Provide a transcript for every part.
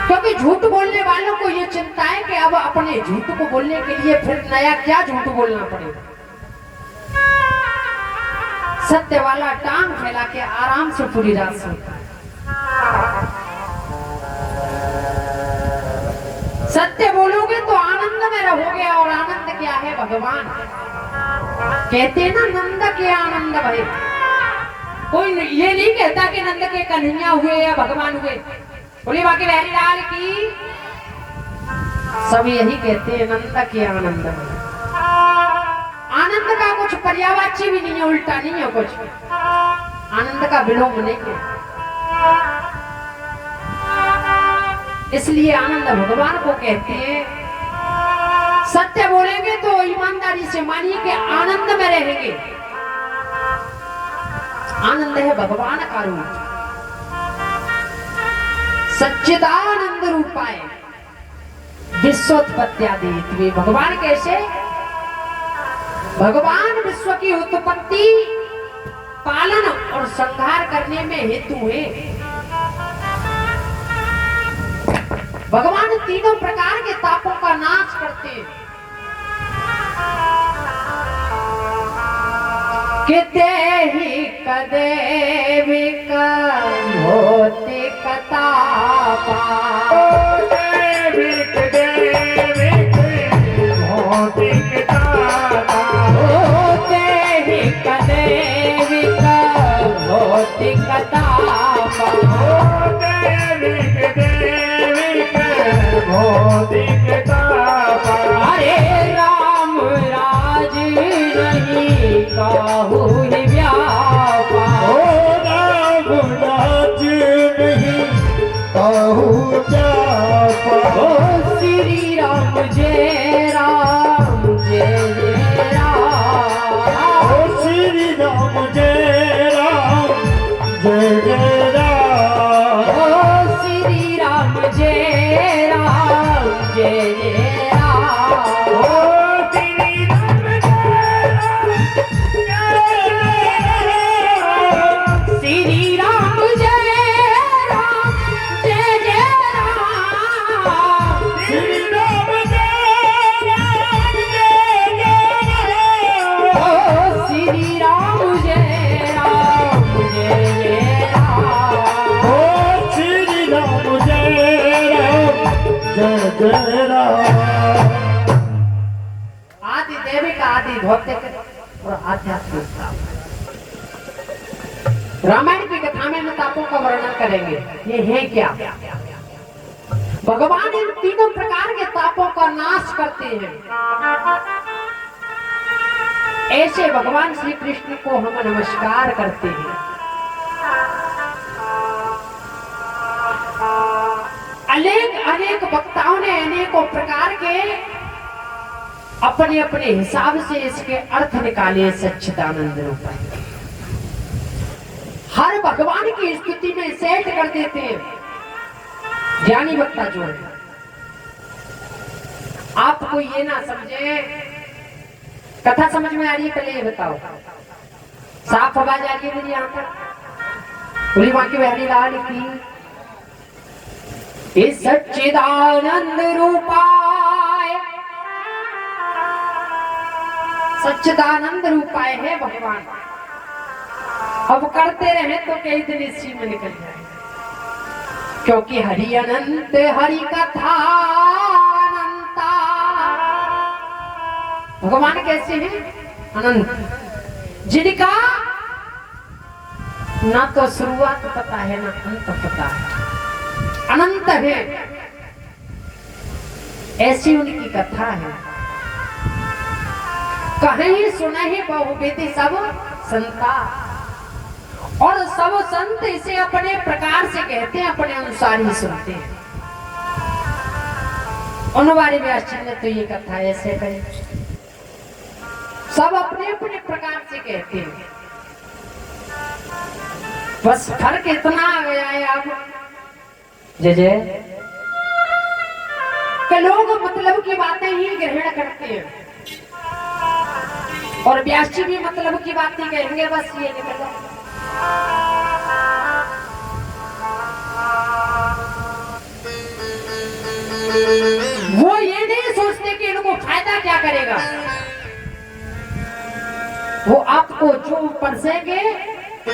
क्योंकि झूठ बोलने वालों को ये चिंता है कि अब अपने झूठ को बोलने के लिए फिर नया क्या झूठ बोलना पड़ेगा। सत्य वाला टांग फैला के आराम से पूरी रात सोता है। सत्य बोलोगे तो आनंद में रहोगे, और आनंद क्या है? भगवान कहते ना, नंद के आनंद भय। कोई ये नहीं कहता कि नंद के कन्हैया हुए या भगवान हुए। बोली बाकी बिहारी लाल की, सब यही कहते हैं नंद के आनंद भय। आनंद का कुछ पर्यायवाची भी नहीं है, उल्टा नहीं है कुछ। आनंद का विलोम नहीं है, इसलिए आनंद भगवान को कहते हैं। सत्य बोलेंगे तो ईमानदारी से मानिए कि आनंद में रहेंगे। आनंद है भगवान का रूप, सच्चिदानंद रूपाय विश्वोत्पत्त्यादि। भगवान कैसे? भगवान विश्व की उत्पत्ति, पालन और संहार करने में हेतु है। भगवान तीनों प्रकार के तापों का नाश करते हैं। किते ही कदे विकल होते कतापा, होते ही कदे विकल होते कतापा, अरे राम राज नहीं काहू ही व्यापा, राम राज नहीं काहू व्यापा, श्री राम जय राम जय जय राम, श्री राम जय राम जय जय राम, श्री राम जय राम जय जय राम, श्री राम जय राम जय जय राम, श्री राम जय राम जय जय राम, श्री राम जय राम जय जय राम, श्री राम जय राम जय जय राम। आदि दैविक, आदि भौतिक और आध्यात्मिक ताप। रामायण की कथा में इन तापों का वर्णन करेंगे। ये है क्या? भगवान इन तीनों प्रकार के तापों का नाश करते हैं। ऐसे भगवान श्री कृष्ण को हम नमस्कार करते हैं। अनेक वक्ताओं ने अनेकों प्रकार के अपने अपने हिसाब से इसके अर्थ निकाले। सच्चिदानंद रूप हर भगवान की स्तुति में सेट कर देते हैं ज्ञानी वक्ता जो है। आपको ये ना समझे, कथा समझ में आ रही है? पहले ये बताओ, साफ आवाज आ रही है मेरी? यहां तक बोली बाकी बिहारी लाल की, इस सच्चिदानंद रूपाय, सच्चिदानंद रूपाय है भगवान। अब करते रहे तो कई दिन इसी में निकल जाए, क्योंकि हरि अनंत, हरि कथा अनंता। भगवान कैसे हैं? अनंत, जिनका ना तो शुरुआत पता है ना अंत पता है, अनंत है। ऐसी उनकी कथा है। कहीं सुने ही बहुविधि सब संता, और सब संत इसे अपने प्रकार से कहते हैं, अपने अनुसार ही सुनते हैं। उनवारी व्यास जी ने तो ये कथा ऐसे कही, सब अपने अपने प्रकार से कहते हैं। बस फर्क इतना आ गया है अब जय जय कि लोग मतलब की बातें ही ग्रहण करते हैं, और व्यास जी भी मतलब की बातें कहेंगे, बस ये निकल। वो ये नहीं सोचते कि इनको फायदा क्या करेगा। वो आपको जो परसेंगे कि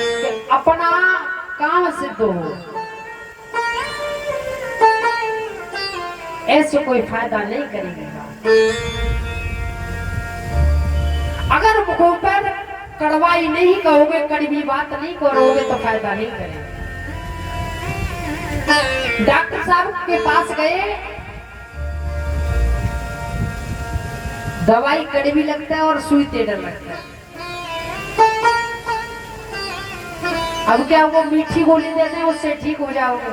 अपना काम सिद्ध हो, ऐसे कोई फायदा नहीं करेगा। अगर मुखों पर कड़वाई नहीं कहोगे, कड़वी बात नहीं करोगे तो फायदा नहीं करेगा। डॉक्टर साहब के पास गए, दवाई कड़वी लगता है और सुई टेढ़ा लगता है। अब क्या वो मीठी गोली देते हैं उससे ठीक हो जाओगे।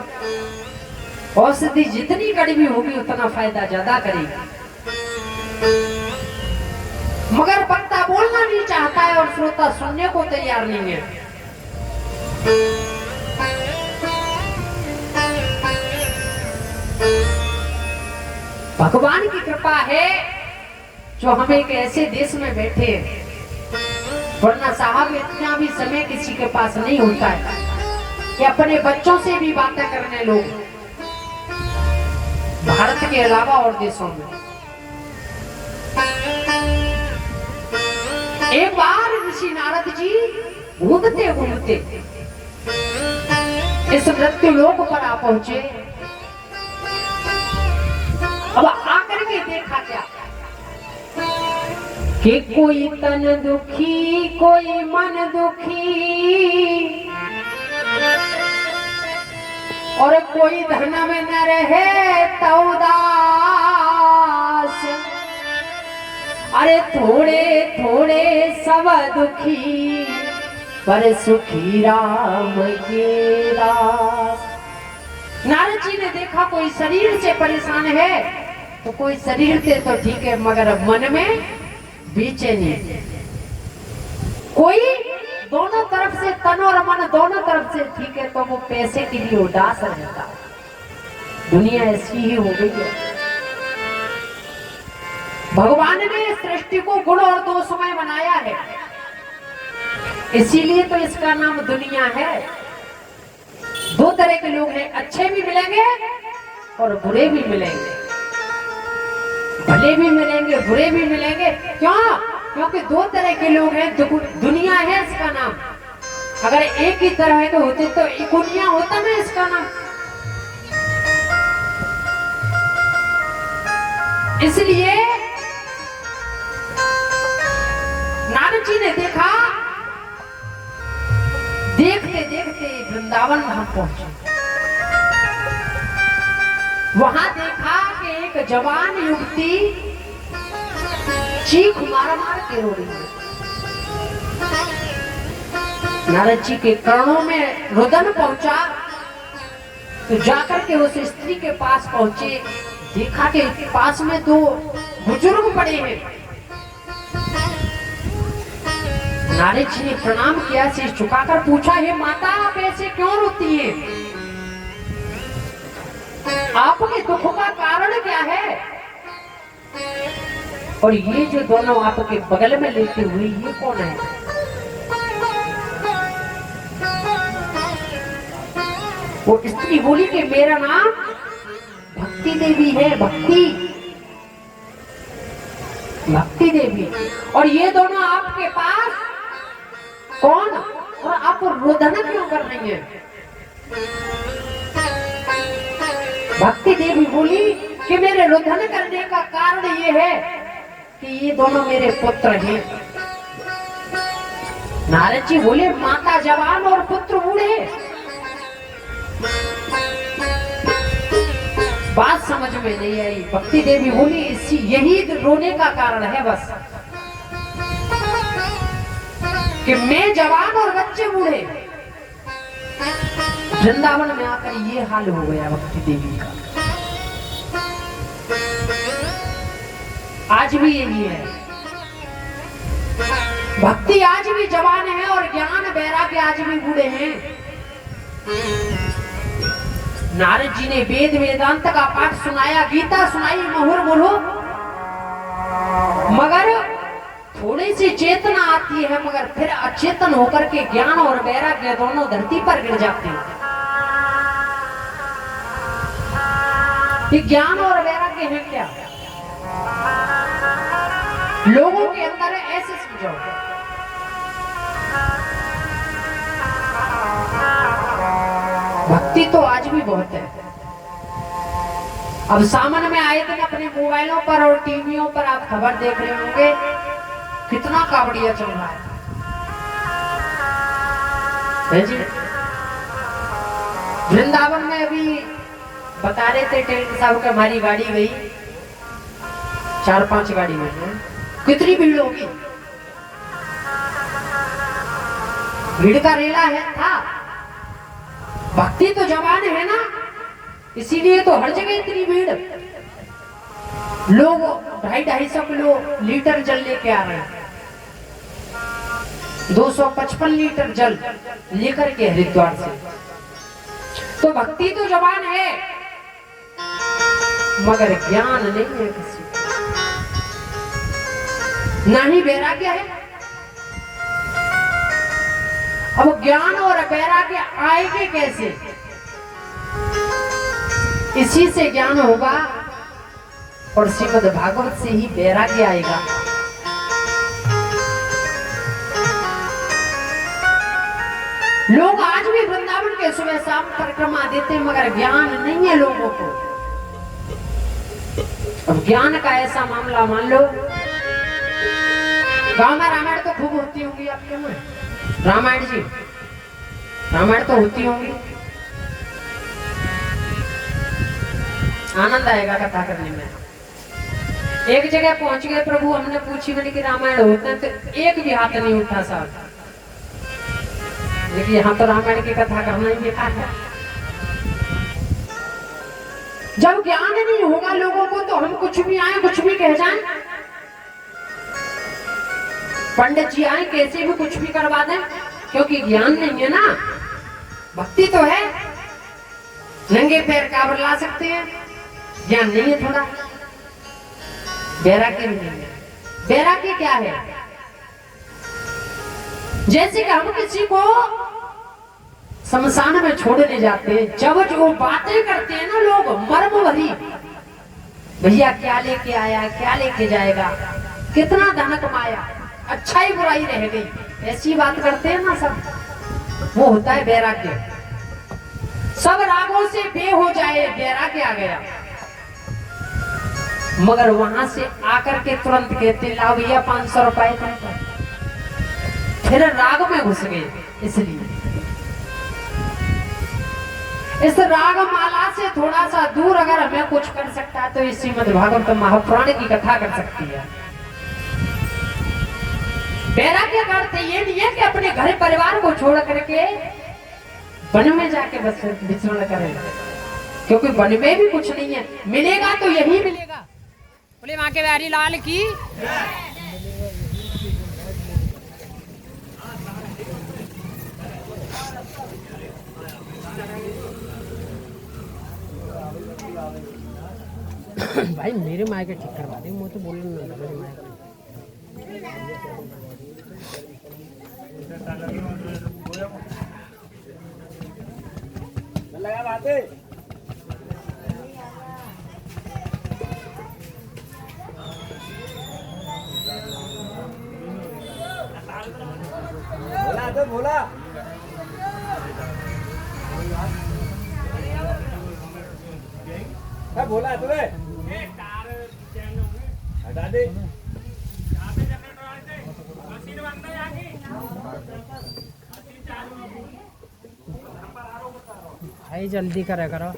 औषधि जितनी कड़वी होगी उतना फायदा ज्यादा करेगी। मगर वक्ता बोलना नहीं चाहता है और श्रोता सुनने को तैयार नहीं है। भगवान की कृपा है जो हम एक ऐसे देश में बैठे हैं, वरना साहब इतना भी समय किसी के पास नहीं होता है कि अपने बच्चों से भी बातें करने लोग, भारत के अलावा और देशों में। एक बार ऋषि नारद जी घूमते घूमते इस मृत्यु लोक पर आ पहुंचे। अब आकर के देखा क्या कि कोई तन दुखी, कोई मन दुखी, और कोई धन में न रहे तो उदास। अरे थोड़े थोड़े सब दुखी, पर सुखी राम के दास। नारद जी ने देखा कोई शरीर से परेशान है तो कोई शरीर से तो ठीक है, मगर मन में बेचैनी। कोई दोनों तरफ से, तन और मन दोनों तरफ से ठीक है, तो वो पैसे के लिए उदास रहता। दुनिया ऐसी ही हो गई है। भगवान ने सृष्टि को गुण और दोष में बनाया है, इसीलिए तो इसका नाम दुनिया है। दो तरह के लोग हैं, अच्छे भी मिलेंगे और बुरे भी मिलेंगे, भले भी मिलेंगे बुरे भी मिलेंगे। क्यों? क्योंकि दो तरह के लोग हैं, दुनिया है इसका नाम। अगर एक ही तरह के होते तो दुनिया होता ना इसका नाम। इसलिए नारद जी ने देखा, देखते देखते वृंदावन धाम पहुंचे। वहां देखा कि एक जवान युवती चीख मार मार के रो रही है। नारद जी के कर्णों में रुदन पहुंचा तो जाकर के उस स्त्री के पास पहुंचे। देखा कि पास में दो बुजुर्ग पड़े हैं। नारद जी ने प्रणाम किया, शीश झुकाकर पूछा, हे माता आप ऐसे क्यों रोती हैं? आपके दुख का कारण क्या है? और ये जो दोनों आपके बगल में लेटे हुए ये कौन है? वो स्त्री बोली कि मेरा नाम भक्ति देवी है। भक्ति देवी। और ये दोनों आपके पास कौन? और आप रोदन क्यों कर रही हैं? भक्ति देवी बोली कि मेरे रोदन करने का कारण ये है कि ये दोनों मेरे पुत्र हैं। नारद जी बोले, माता जवान और पुत्र बूढ़े। बात समझ में नहीं आई। भक्ति देवी बोली, इसी यही रोने का कारण है बस, कि मैं जवान और बच्चे बूढ़े। वृंदावन में आकर ये हाल हो गया भक्ति देवी का। आज भी यही है। भक्ति आज भी जवान है और ज्ञान वैराग्य आज भी बूढ़े हैं। नारद जी ने वेद वेदांत का पाठ सुनाया, गीता सुनाई मुहुर्मुहु, मगर थोड़ी सी चेतना आती है, मगर फिर अचेतन होकर के ज्ञान और वैराग्य दोनों धरती पर गिर जाते हैं। कि ज्ञान और वैराग्य है क्या? लोगों के अंदर है, ऐसे समझो। भक्ति तो आज भी बहुत है। अब सामने में आए दिन अपने मोबाइलों पर और टीवियों पर आप खबर देख रहे होंगे, कितना कावड़िया चल रहा है जी। वृंदावन में अभी बता रहे थे टेंट साहब कि हमारी गाड़ी गई, 4-5 गाड़ी गई, कितनी भीड़ होगी। भीड़ का रेला है था। भक्ति तो जवान है ना, इसीलिए तो हर जगह इतनी भीड़। लोग 250-250 किलो लीटर जल लेके आ रहे हैं, 255 लीटर जल लेकर के हरिद्वार से। तो भक्ति तो जवान है, मगर ज्ञान नहीं है किसी को, ना ही वैराग्य है। अब ज्ञान और वैराग्य आएंगे कैसे? इसी से ज्ञान होगा और श्रीमद् भागवत से ही वैराग्य आएगा। लोग आज भी वृंदावन के सुबह शाम परिक्रमा देते हैं, मगर ज्ञान नहीं है लोगों को। अब ज्ञान का ऐसा मामला मान लो, गांव में रामायण तो खूब होती होंगी आपके में, रामायण जी, रामायण तो होती होंगी, आनंद आएगा कथा करने में। एक जगह पहुंच गए प्रभु, हमने पूछी मैंने कि रामायण होता है, तो एक भी हाथ नहीं उठा साहब। लेकिन यहाँ तो रामायण की कथा करना ही बेकार है। जब ज्ञान नहीं होगा लोगों को तो हम कुछ भी आए कुछ भी कह जाएं। पंडित जी आए कैसे भी कुछ भी करवा दें, क्योंकि ज्ञान नहीं है ना। भक्ति तो है, नंगे पैर काबर ला सकते हैं, ज्ञान नहीं है थोड़ा, वैराग्य भी नहीं है। वैराग्य क्या है? जैसे कि हम किसी को शमशान में छोड़ने जाते हैं, जब जो बातें करते हैं ना लोग मर्म भरी, भैया क्या लेके आया, क्या लेके जाएगा, कितना धन कमाया, अच्छाई बुराई रह गई, ऐसी बात करते हैं ना सब, वो होता है वैराग्य। सब रागों से बे हो जाए, वैराग्य आ गया। मगर वहां से आकर के तुरंत कहते लाओ भैया 500 रुपए, फिर राग में घुस गए। इसलिए इस राग माला से थोड़ा सा दूर अगर हमें कुछ कर सकता है तो इस श्रीमद् भागवत महापुराण की कथा कर सकती है। वैराग्य का अर्थ ये नहीं है कि अपने घर परिवार को छोड़ करके वन में जाके बस विचरण करें, क्योंकि वन में भी कुछ नहीं है, मिलेगा तो यही मिलेगा। बोले मां के बिहारी लाल की। भाई मेरे मायके ठीक करवा दे, मुझे तो बोलना नहीं मेरे मायके। लगा बातें बोला तो बोला, बोला तुम्हें हटा दे। भाई जल्दी करे करो।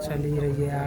चली रही है।